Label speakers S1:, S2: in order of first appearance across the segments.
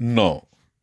S1: 9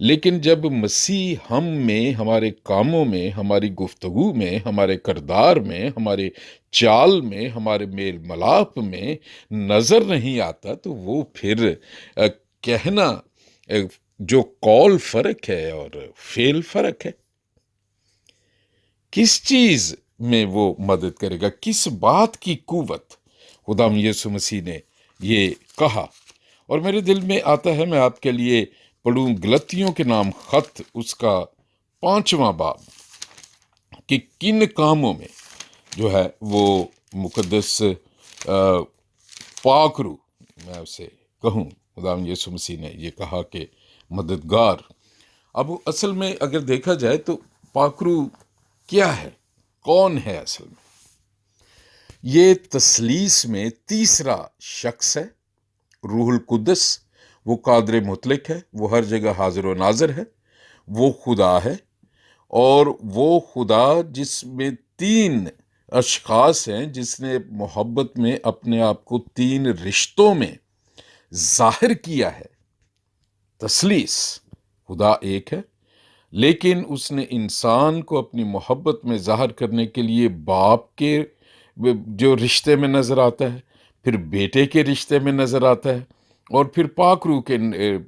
S1: لیکن جب مسیح ہم میں، ہمارے کاموں میں، ہماری گفتگو میں، ہمارے کردار میں، ہمارے چال میں، ہمارے میل ملاپ میں نظر نہیں آتا، تو وہ پھر کہنا جو قول فرق ہے اور فعل فرق ہے۔ کس چیز میں وہ مدد کرے گا، کس بات کی قوت؟ خداوند یسوع مسیح نے یہ کہا، اور میرے دل میں آتا ہے میں آپ کے لیے پڑھوں گلتیوں کے نام خط، اس کا 5واں باب، کہ کن کاموں میں جو ہے وہ مقدس پاک روح، میں اسے کہوں، خداوند یسوع مسیح نے یہ کہا کہ مددگار۔ اب اصل میں اگر دیکھا جائے تو پاک روح کیا ہے، کون ہے اصل میں؟ یہ تثلیث میں تیسرا شخص ہے، روح القدس۔ وہ قادر مطلق ہے، وہ ہر جگہ حاضر و ناظر ہے، وہ خدا ہے، اور وہ خدا جس میں 3 اشخاص ہیں، جس نے محبت میں اپنے آپ کو 3 رشتوں میں ظاہر کیا ہے۔ تثلیث، خدا ایک ہے، لیکن اس نے انسان کو اپنی محبت میں ظاہر کرنے کے لیے باپ کے جو رشتے میں نظر آتا ہے، پھر بیٹے کے رشتے میں نظر آتا ہے، اور پھر پاک روح کے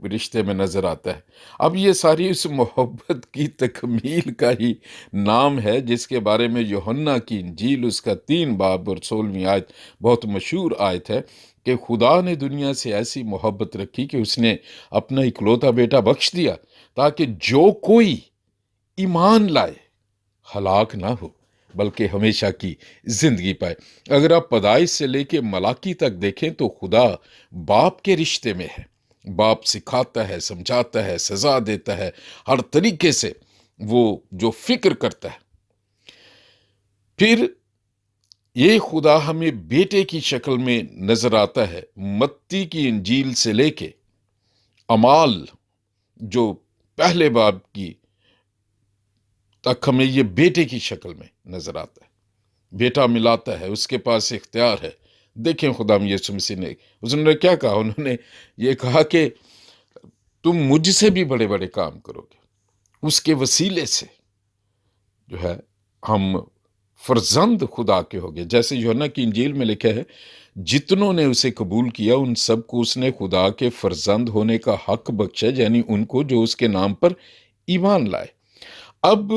S1: رشتے میں نظر آتا ہے۔ اب یہ ساری اس محبت کی تکمیل کا ہی نام ہے، جس کے بارے میں یوحنا کی انجیل اس کا 3 باب اور 16ویں آیت بہت مشہور آیت ہے، کہ خدا نے دنیا سے ایسی محبت رکھی کہ اس نے اپنا اکلوتا بیٹا بخش دیا، تاکہ جو کوئی ایمان لائے ہلاک نہ ہو بلکہ ہمیشہ کی زندگی پائے۔ اگر آپ پیدائش سے لے کے ملاکی تک دیکھیں تو خدا باپ کے رشتے میں ہے۔ باپ سکھاتا ہے، سمجھاتا ہے، سزا دیتا ہے، ہر طریقے سے وہ جو فکر کرتا ہے۔ پھر یہ خدا ہمیں بیٹے کی شکل میں نظر آتا ہے۔ متی کی انجیل سے لے کے اعمال جو پہلے باب کی تک ہمیں یہ بیٹے کی شکل میں نظر آتا ہے۔ بیٹا ملاتا ہے، اس کے پاس اختیار ہے۔ دیکھیں خداوند یسوع مسیح نے، اس نے کیا کہا؟ انہوں نے یہ کہا کہ تم مجھ سے بھی بڑے بڑے کام کرو گے۔ اس کے وسیلے سے جو ہے ہم فرزند خدا کے ہو گئے۔ جیسے یوحنا کی انجیل میں لکھا ہے، جتنوں نے اسے قبول کیا ان سب کو اس نے خدا کے فرزند ہونے کا حق بخشا، یعنی ان کو جو اس کے نام پر ایمان لائے۔ اب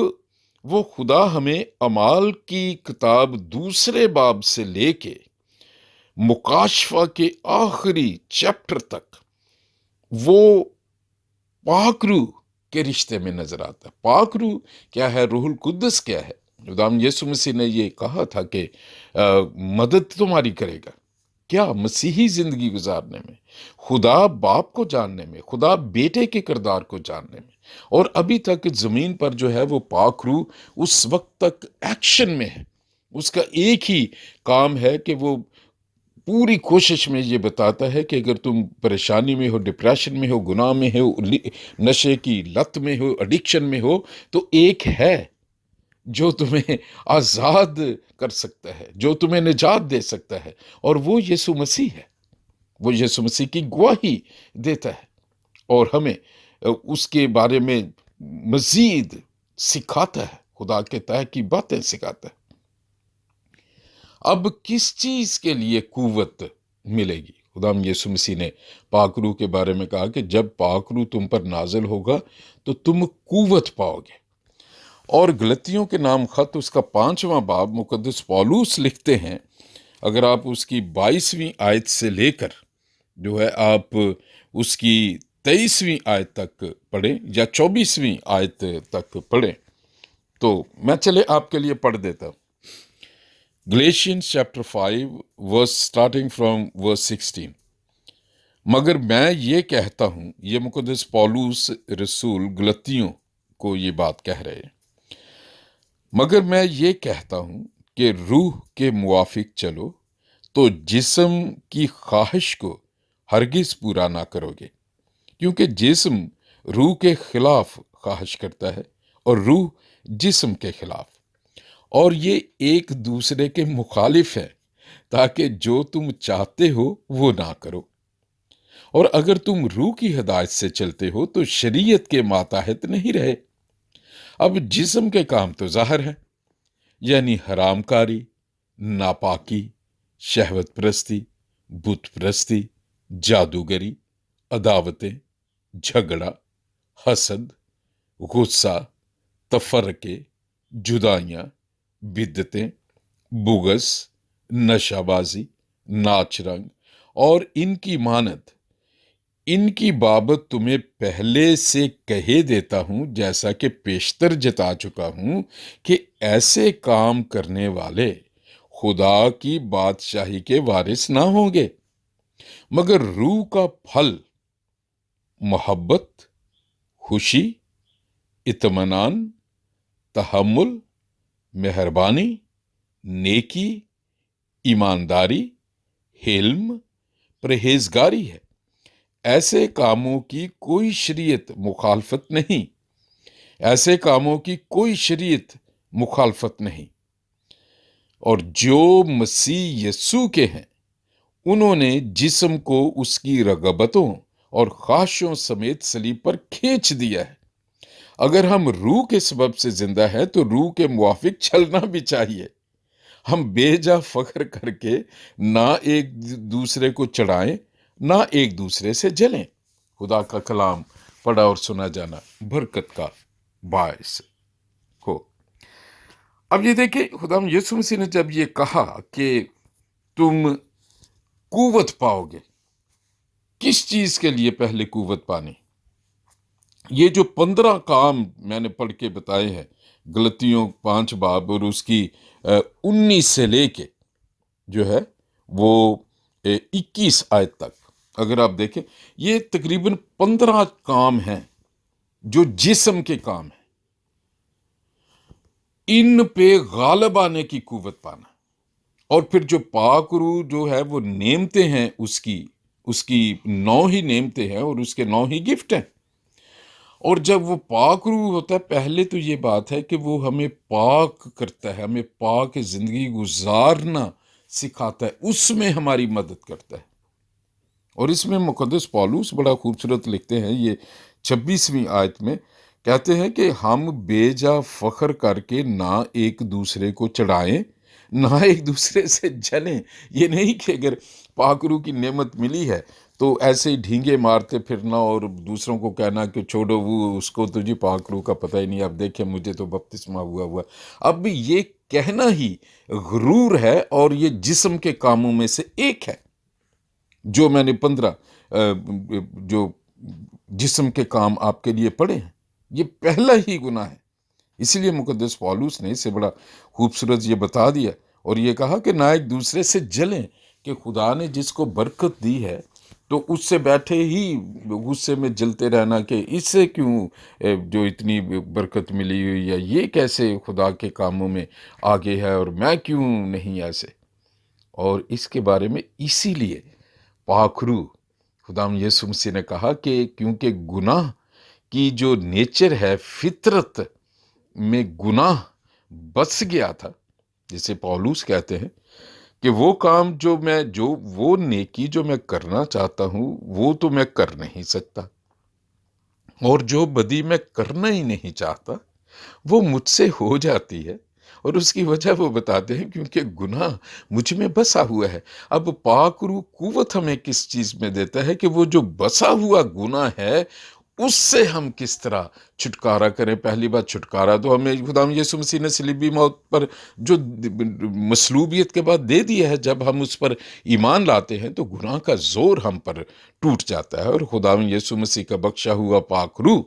S1: وہ خدا ہمیں اعمال کی کتاب 2 باب سے لے کے مکاشفہ کے آخری چیپٹر تک وہ پاک روح کے رشتے میں نظر آتا ہے۔ پاک روح کیا ہے؟ روح القدس کیا ہے؟ خداوند یسوع مسیح نے یہ کہا تھا کہ مدد تمہاری کرے گا، کیا؟ مسیحی زندگی گزارنے میں، خدا باپ کو جاننے میں، خدا بیٹے کے کردار کو جاننے میں۔ اور ابھی تک زمین پر جو ہے وہ پاک روح اس وقت تک ایکشن میں ہے۔ اس کا ایک ہی کام ہے کہ وہ پوری کوشش میں یہ بتاتا ہے کہ اگر تم پریشانی میں ہو، ڈپریشن میں ہو، گناہ میں ہو، نشے کی لت میں ہو، ایڈکشن میں ہو، تو ایک ہے جو تمہیں آزاد کر سکتا ہے، جو تمہیں نجات دے سکتا ہے، اور وہ یسوع مسیح ہے۔ وہ یسوع مسیح کی گواہی دیتا ہے اور ہمیں اس کے بارے میں مزید سکھاتا ہے، خدا کے تہہ کی باتیں سکھاتا ہے۔ اب کس چیز کے لیے قوت ملے گی؟ خداوند یسوع مسیح نے پاک روح کے بارے میں کہا کہ جب پاک روح تم پر نازل ہوگا تو تم قوت پاؤ گے۔ اور گلتیوں کے نام خط اس کا 5واں باب مقدس پولس لکھتے ہیں، اگر آپ اس کی 22ویں آیت سے لے کر جو ہے آپ اس کی 23ویں آیت تک پڑھیں یا 24ویں آیت تک پڑھیں، تو میں چلے آپ کے لیے پڑھ دیتا ہوں۔ گلیشینز چیپٹر 5 ورس سٹارٹنگ فرام ورس 16۔ مگر میں یہ کہتا ہوں، یہ مقدس پولس رسول گلتیوں کو یہ بات کہہ رہے ہیں، مگر میں یہ کہتا ہوں کہ روح کے موافق چلو تو جسم کی خواہش کو ہرگز پورا نہ کرو گے، کیونکہ جسم روح کے خلاف خواہش کرتا ہے اور روح جسم کے خلاف، اور یہ ایک دوسرے کے مخالف ہے، تاکہ جو تم چاہتے ہو وہ نہ کرو۔ اور اگر تم روح کی ہدایت سے چلتے ہو تو شریعت کے ماتحت نہیں رہے۔ اب جسم کے کام تو ظاہر ہے، یعنی حرام کاری، ناپاکی، شہوت پرستی، بت پرستی، جادوگری، عداوتیں، جھگڑا، حسد، غصہ، تفرقے، جدائیاں، بدعتیں، بغض، نشہ بازی، ناچ رنگ اور ان کی مانند۔ ان کی بابت تمہیں پہلے سے کہے دیتا ہوں، جیسا کہ پیشتر جتا چکا ہوں، کہ ایسے کام کرنے والے خدا کی بادشاہی کے وارث نہ ہوں گے۔ مگر روح کا پھل محبت، خوشی، اطمینان، تحمل، مہربانی، نیکی، ایمانداری، حلم، پرہیزگاری ہے۔ ایسے کاموں کی کوئی شریعت مخالفت نہیں، ایسے کاموں کی کوئی شریعت مخالفت نہیں۔ اور جو مسیح یسوع کے ہیں، انہوں نے جسم کو اس کی رغبتوں اور خواہشوں سمیت صلیب پر کھینچ دیا ہے۔ اگر ہم روح کے سبب سے زندہ ہیں تو روح کے موافق چلنا بھی چاہیے۔ ہم بے جا فخر کر کے نہ ایک دوسرے کو چڑھائیں، نہ ایک دوسرے سے جلیں۔ خدا کا کلام پڑھا اور سنا جانا برکت کا باعث ہو۔ اب یہ دیکھیں، خدا یسوع مسیح نے جب یہ کہا کہ تم قوت پاؤ گے، کس چیز کے لیے پہلے قوت پانی؟ یہ جو 15 کام میں نے پڑھ کے بتائے ہیں، غلطیوں 5 باب اور اس کی 19 سے لے کے جو ہے وہ 21 آیت تک، اگر آپ دیکھیں یہ تقریباً 15 کام ہیں جو جسم کے کام ہیں۔ ان پہ غالب آنے کی قوت پانا، اور پھر جو پاک روح جو ہے وہ نعمتیں ہیں، اس کی 9 ہی نعمتیں ہیں اور اس کے 9 ہی گفٹ ہیں۔ اور جب وہ پاک روح ہوتا ہے، پہلے تو یہ بات ہے کہ وہ ہمیں پاک کرتا ہے، ہمیں پاک زندگی گزارنا سکھاتا ہے، اس میں ہماری مدد کرتا ہے۔ اور اس میں مقدس پولس بڑا خوبصورت لکھتے ہیں، یہ 26ویں آیت میں کہتے ہیں کہ ہم بے جا فخر کر کے نہ ایک دوسرے کو چڑھائیں، نہ ایک دوسرے سے جلیں۔ یہ نہیں کہ اگر پاک روح کی نعمت ملی ہے تو ایسے ہی ڈھینگے مارتے پھرنا اور دوسروں کو کہنا کہ چھوڑو، وہ اس کو تو جی پاک روح کا پتہ ہی نہیں، اب دیکھیں مجھے تو بپتسمہ ہوا۔ اب یہ کہنا ہی غرور ہے، اور یہ جسم کے کاموں میں سے ایک ہے۔ جو میں نے 15 جو جسم کے کام آپ کے لیے پڑھے ہیں، یہ پہلا ہی گناہ ہے۔ اسی لیے مقدس پولس نے اسے بڑا خوبصورت یہ بتا دیا اور یہ کہا کہ نہ ایک دوسرے سے جلیں، کہ خدا نے جس کو برکت دی ہے تو اس سے بیٹھے ہی غصے میں جلتے رہنا کہ اس سے کیوں جو اتنی برکت ملی ہوئی ہے، یہ کیسے خدا کے کاموں میں آگے ہے اور میں کیوں نہیں ایسے۔ اور اس کے بارے میں اسی لیے پاک روح خدا یسوع مسیح نے کہا کہ کیونکہ گناہ کی جو نیچر ہے، فطرت میں گناہ بس گیا تھا، جسے پولس کہتے ہیں کہ وہ کام وہ نیکی جو میں کرنا چاہتا ہوں وہ تو میں کر نہیں سکتا، اور جو بدی میں کرنا ہی نہیں چاہتا وہ مجھ سے ہو جاتی ہے۔ اور اس کی وجہ وہ بتاتے ہیں کیونکہ گناہ مجھ میں بسا ہوا ہے۔ اب پاک روح قوت ہمیں کس چیز میں دیتا ہے کہ وہ جو بسا ہوا گناہ ہے اس سے ہم کس طرح چھٹکارا کریں۔ پہلی بات، چھٹکارا تو ہمیں خدا یسوع مسیح نے صلیبی موت پر جو مصلوبیت کے بعد دے دیا ہے، جب ہم اس پر ایمان لاتے ہیں تو گناہ کا زور ہم پر ٹوٹ جاتا ہے، اور خدا یسوع مسیح کا بخشا ہوا پاک روح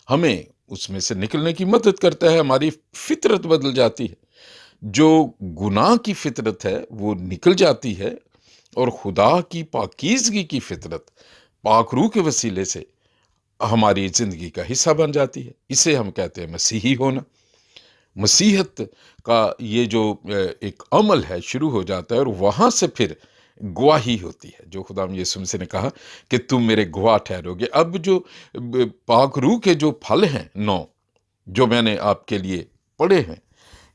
S1: ہمیں اس میں سے نکلنے کی مدد کرتا ہے، ہماری فطرت بدل جاتی ہے۔ جو گناہ کی فطرت ہے وہ نکل جاتی ہے، اور خدا کی پاکیزگی کی فطرت پاک روح کے وسیلے سے ہماری زندگی کا حصہ بن جاتی ہے۔ اسے ہم کہتے ہیں مسیحی ہونا۔ مسیحت کا یہ جو ایک عمل ہے شروع ہو جاتا ہے، اور وہاں سے پھر گواہی ہوتی ہے، جو خدا یسوع مسیح نے کہا کہ تم میرے گواہ ٹھہرو گے۔ اب جو پاک روح کے جو پھل ہیں 9 جو میں نے آپ کے لیے پڑھے ہیں،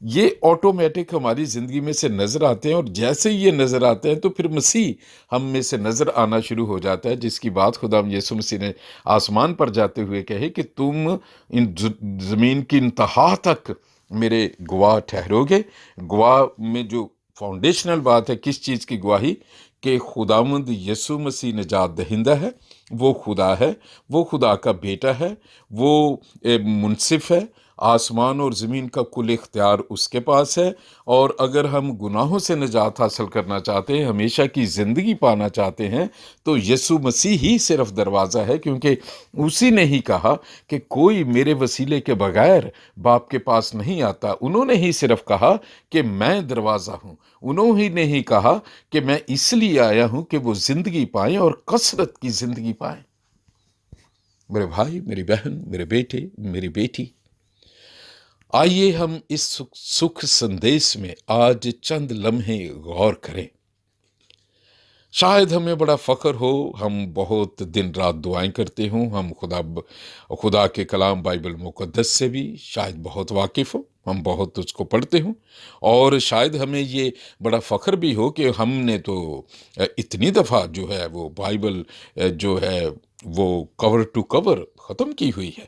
S1: یہ آٹومیٹک ہماری زندگی میں سے نظر آتے ہیں، اور جیسے ہی یہ نظر آتے ہیں تو پھر مسیح ہم میں سے نظر آنا شروع ہو جاتا ہے، جس کی بات خدا یسوع مسیح نے آسمان پر جاتے ہوئے کہی کہ تم زمین کی انتہا تک میرے گواہ ٹھہرو گے۔ گواہ میں جو فاؤنڈیشنل بات ہے، کس چیز کی گواہی؟ کہ خداوند یسوع مسیح نجات دہندہ ہے، وہ خدا ہے، وہ خدا کا بیٹا ہے، وہ منصف ہے، آسمان اور زمین کا کل اختیار اس کے پاس ہے، اور اگر ہم گناہوں سے نجات حاصل کرنا چاہتے ہیں، ہمیشہ کی زندگی پانا چاہتے ہیں، تو یسوع مسیح ہی صرف دروازہ ہے، کیونکہ اسی نے ہی کہا کہ کوئی میرے وسیلے کے بغیر باپ کے پاس نہیں آتا۔ انہوں نے ہی صرف کہا کہ میں دروازہ ہوں، انہوں ہی نے ہی کہا کہ میں اس لیے آیا ہوں کہ وہ زندگی پائیں اور کثرت کی زندگی پائیں۔ میرے بھائی، میری بہن، میرے بیٹے، میری بیٹی، آئیے ہم اس سکھ سندیش میں آج چند لمحے غور کریں۔ شاید ہمیں بڑا فخر ہو، ہم بہت دن رات دعائیں کرتے ہوں، ہم خدا کے کلام بائبل مقدس سے بھی شاید بہت واقف ہو، ہم بہت اس کو پڑھتے ہوں، اور شاید ہمیں یہ بڑا فخر بھی ہو کہ ہم نے تو اتنی دفعہ جو ہے وہ بائبل جو ہے وہ کور ٹو کور ختم کی ہوئی ہے۔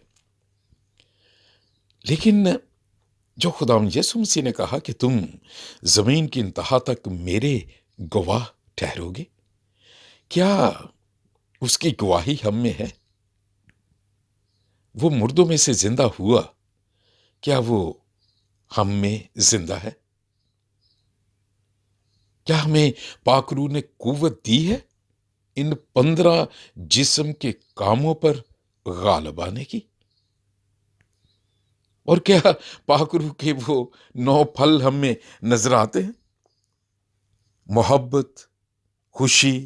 S1: لیکن جو خداوند یسوع مسیح نے کہا کہ تم زمین کی انتہا تک میرے گواہ ٹھہرو گے، کیا اس کی گواہی ہم میں ہے؟ وہ مردوں میں سے زندہ ہوا، کیا وہ ہم میں زندہ ہے؟ کیا ہمیں پاک روح نے قوت دی ہے ان 15 جسم کے کاموں پر غالب آنے کی؟ اور کیا پاک روح کے وہ 9 پھل ہم میں نظر آتے ہیں؟ محبت، خوشی،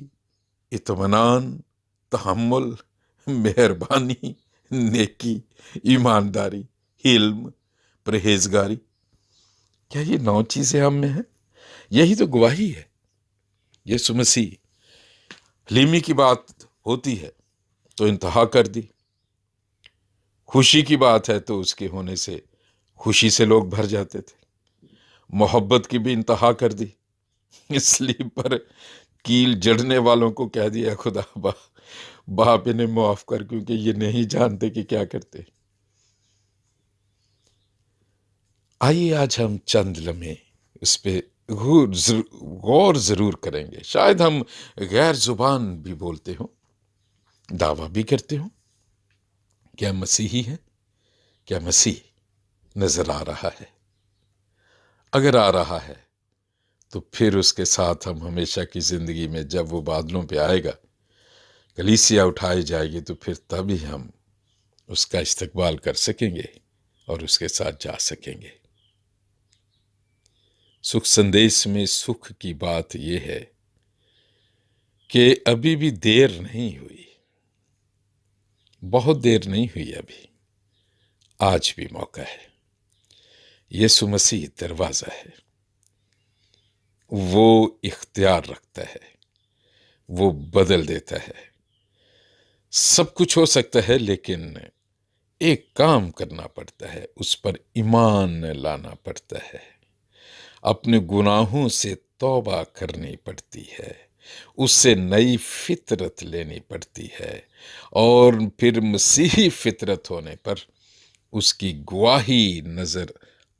S1: اطمینان، تحمل، مہربانی، نیکی، ایمانداری، حلم، پرہیزگاری، کیا یہ 9 چیزیں ہم میں ہیں؟ یہی تو گواہی ہے۔ یسوع مسیح حلیمی کی بات ہوتی ہے تو انتہا کر دی، خوشی کی بات ہے تو اس کے ہونے سے خوشی سے لوگ بھر جاتے تھے، محبت کی بھی انتہا کر دی، اس لیے پر کیل جڑنے والوں کو کہہ دیا خدا باپ انہیں معاف کر، کیونکہ یہ نہیں جانتے کہ کیا کرتے۔ آئیے آج ہم چند لمحے اس پہ غور ضرور کریں گے۔ شاید ہم غیر زبان بھی بولتے ہوں، دعویٰ بھی کرتے ہوں، کیا مسیحی ہے؟ کیا مسیح نظر آ رہا ہے؟ اگر آ رہا ہے تو پھر اس کے ساتھ ہم ہمیشہ کی زندگی میں جب وہ بادلوں پہ آئے گا، کلیسیا اٹھائی جائے گی، تو پھر تبھی ہم اس کا استقبال کر سکیں گے اور اس کے ساتھ جا سکیں گے۔ سکھ سندیش میں سکھ کی بات یہ ہے کہ ابھی بھی دیر نہیں ہوئی، بہت دیر نہیں ہوئی، ابھی آج بھی موقع ہے۔ یسوع مسیح دروازہ ہے، وہ اختیار رکھتا ہے، وہ بدل دیتا ہے۔ سب کچھ ہو سکتا ہے، لیکن ایک کام کرنا پڑتا ہے، اس پر ایمان لانا پڑتا ہے، اپنے گناہوں سے توبہ کرنی پڑتی ہے، اس سے نئی فطرت لینی پڑتی ہے، اور پھر مسیحی فطرت ہونے پر اس کی گواہی نظر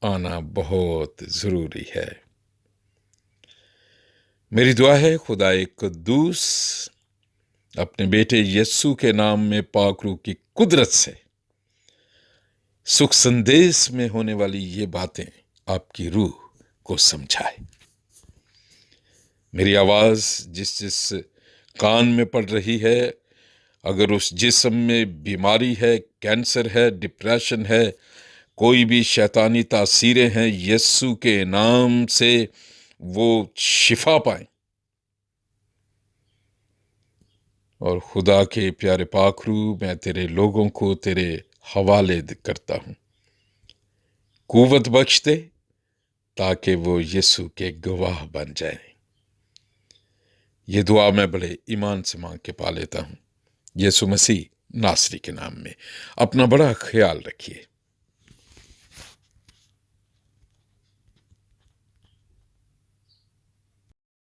S1: آنا بہت ضروری ہے۔ میری دعا ہے خدا قدوس اپنے بیٹے یسوع کے نام میں پاک روح کی قدرت سے سکھ سندیش میں ہونے والی یہ باتیں آپ کی روح کو سمجھائے۔ میری آواز جس کان میں پڑ رہی ہے، اگر اس جسم میں بیماری ہے، کینسر ہے، ڈپریشن ہے، کوئی بھی شیطانی تاثیریں ہیں، یسوع کے نام سے وہ شفا پائیں، اور خدا کے پیارے پاک روح، میں تیرے لوگوں کو تیرے حوالے کرتا ہوں، قوت بخش دے تاکہ وہ یسوع کے گواہ بن جائیں۔ یہ دعا میں بڑے ایمان سے مانگ کے پا لیتا ہوں، یسوع مسیح ناصری کے نام میں۔ اپنا بڑا خیال رکھیے۔